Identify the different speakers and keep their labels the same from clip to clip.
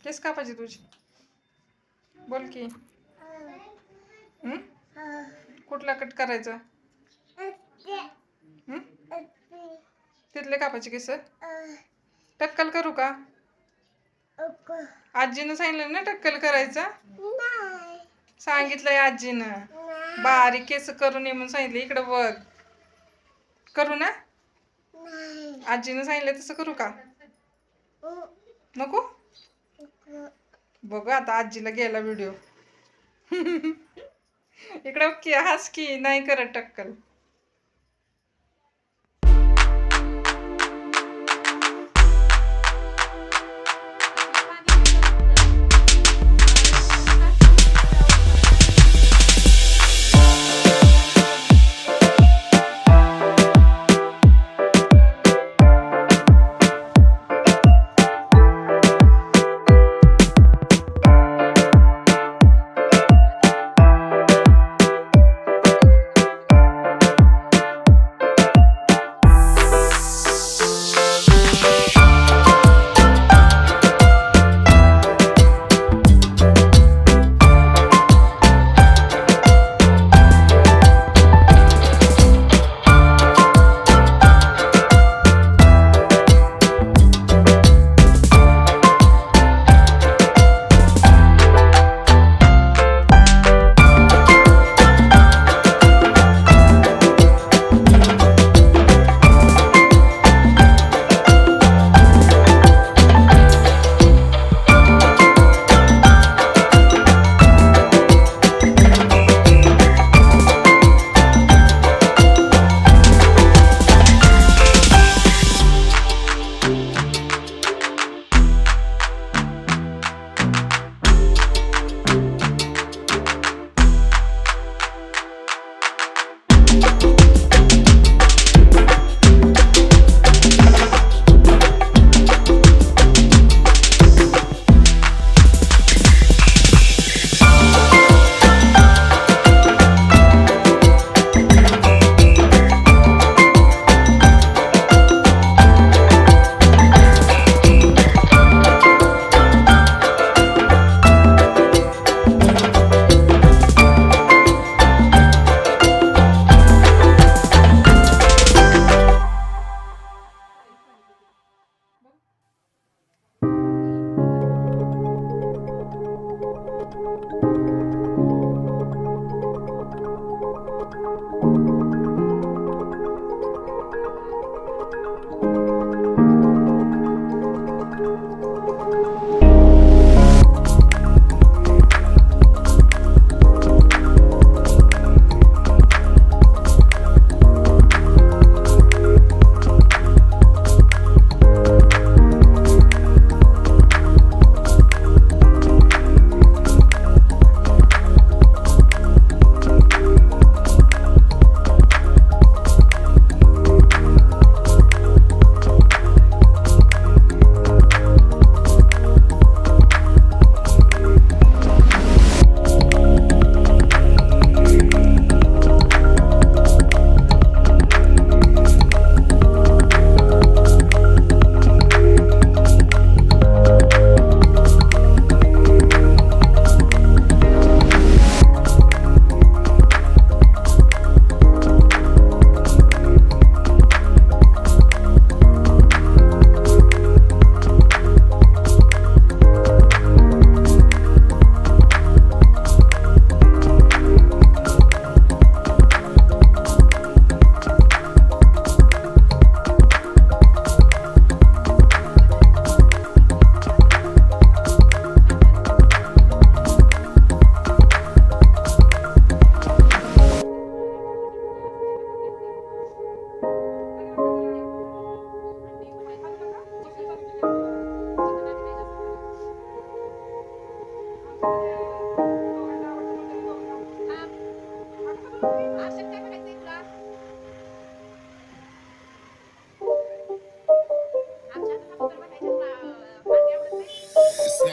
Speaker 1: केस कापायची तुझी? बोल की. कुठला कट करायचा? तिथले कापायचे केस? टक्कल करू का? आजीनं सांगितलं ना टक्कल करायचा? सांगितलंय आजीनं. बारीक केस करून ये म्हणून सांगितलं. इकडं बघ. करू ना? आजीनं सांगितलं तसं करू का? नको? बघ आता आजीला गेला व्हिडिओ. इकडं की हस की. नाही करत टक्कल.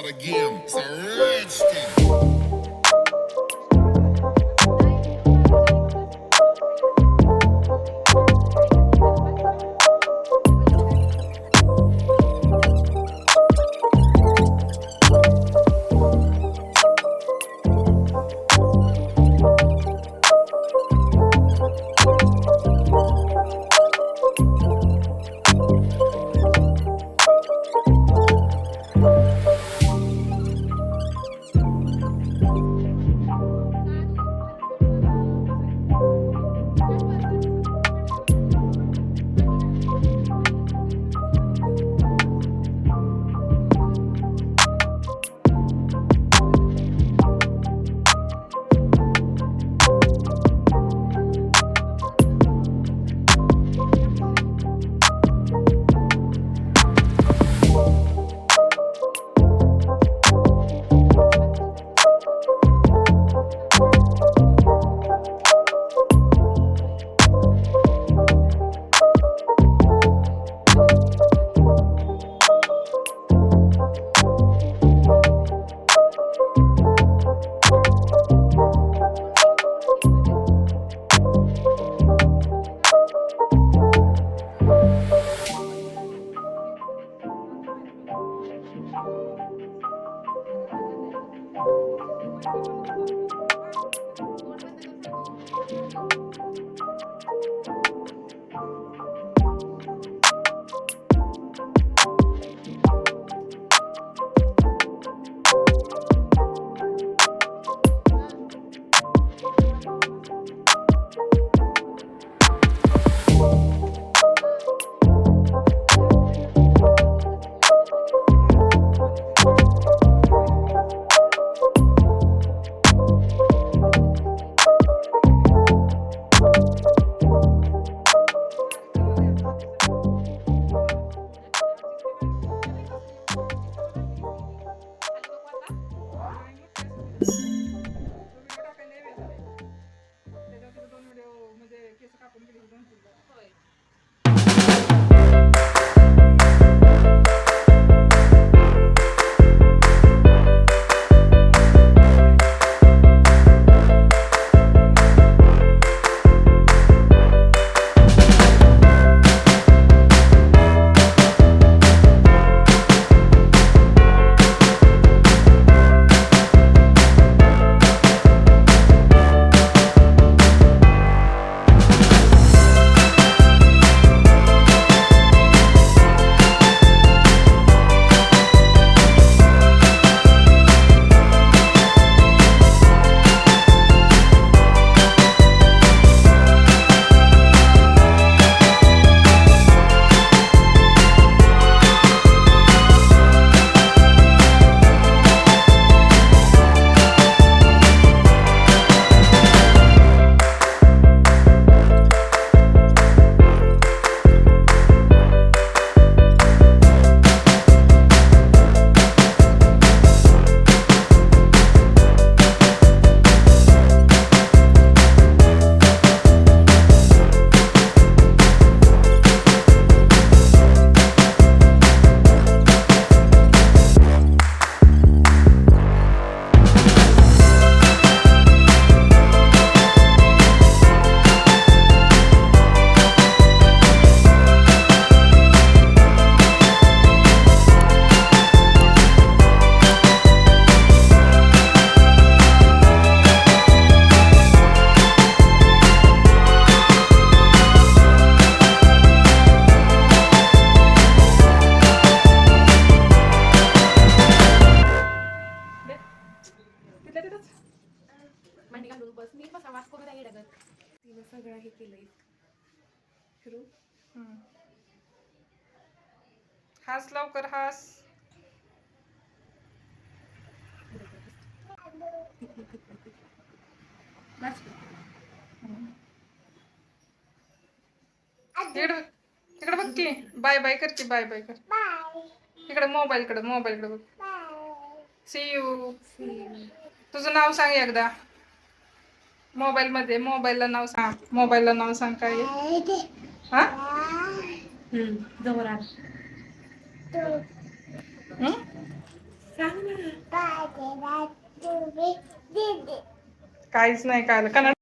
Speaker 2: not a game, it's a rich thing.
Speaker 3: वेळा हे केलंय फिरून.
Speaker 1: हम्म. हास लवकर हास.
Speaker 3: बस.
Speaker 1: इकडे इकडे बघ की बाय बाय कर की बाय बाय कर. इकडे मोबाईलकडे बघ. See you. तुझं नाव सांग एकदा. मोबाईलला नाव सांग. मोबाईलला नाव सांग काय आहे? हा
Speaker 3: जवळ आण.
Speaker 1: हम्म?
Speaker 3: सांग ना.
Speaker 1: काहीच नाही कळलं. कन्नड